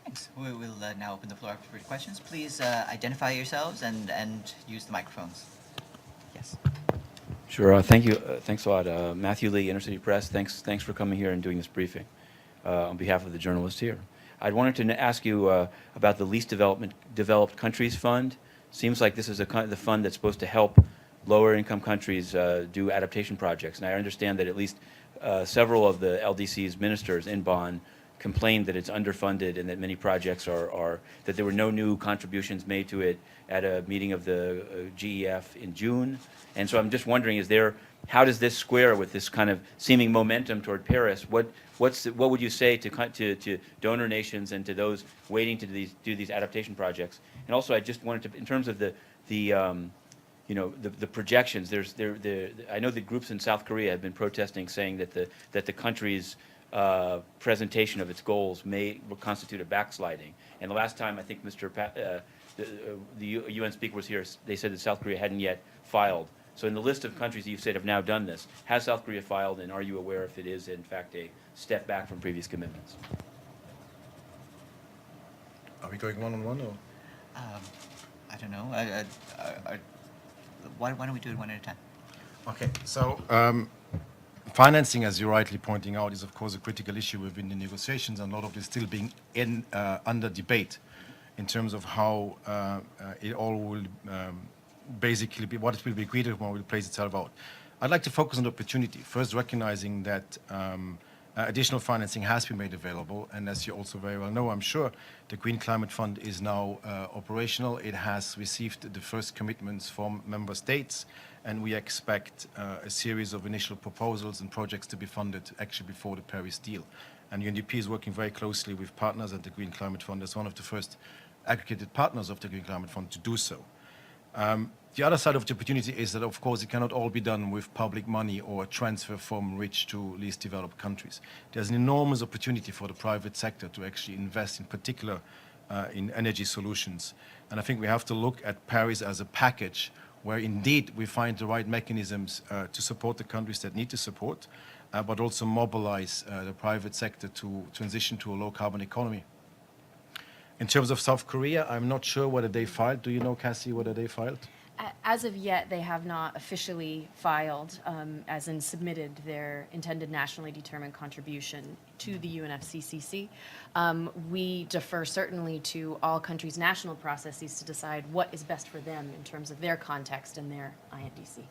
Thanks. We will now open the floor up for questions. Please identify yourselves and use the microphones. Yes. Sure. Thank you. Thanks a lot. Matthew Lee, Inner City Press. Thanks for coming here and doing this briefing on behalf of the journalists here. I wanted to ask you about the Least Developed Countries Fund. Seems like this is the fund that's supposed to help lower income countries do adaptation projects. And I understand that at least several of the LDC's ministers in Bonn complained that it's underfunded and that many projects that there were no new contributions made to it at a meeting of the GEF in June. And so I'm just wondering, how does this square with this kind of seeming momentum toward Paris? What would you say to donor nations and to those waiting to do these adaptation projects? And also, I just wanted to, in terms of the projections. I know that groups in South Korea have been protesting, saying that the country's presentation of its goals will constitute a backsliding. And the last time I think the UN speaker was here, they said that South Korea hadn't yet filed. So in the list of countries that you've said have now done this, has South Korea filed, and are you aware if it is in fact a step back from previous commitments? Are we going one on one or? I don't know. Why don't we do it one at a time? Okay, so financing, as you're rightly pointing out, is of course a critical issue within the negotiations, and a lot of it still being under debate in terms of how it all will basically be, what it will be agreed upon will plays itself out. I'd like to focus on the opportunity, first recognizing that additional financing has been made available, and as you also very well know, I'm sure, the Green Climate Fund is now operational. It has received the first commitments from member states, and we expect a series of initial proposals and projects to be funded actually before the Paris deal. And UNDP is working very closely with partners at the Green Climate Fund as one of the first aggregated partners of the Green Climate Fund to do so. The other side of the opportunity is that, of course, it cannot all be done with public money or a transfer from rich to least developed countries. There's an enormous opportunity for the private sector to actually invest, in particular, in energy solutions. And I think we have to look at Paris as a package where indeed we find the right mechanisms to support the countries that need to support, but also mobilize the private sector to transition to a low-carbon economy. In terms of South Korea, I'm not sure whether they filed. Do you know, Cassie, whether they filed? As of yet, they have not officially filed, as in submitted their intended nationally determined contribution to the UNFCCC. We defer certainly to all countries' national processes to decide what is best for them in terms of their context and their INDC.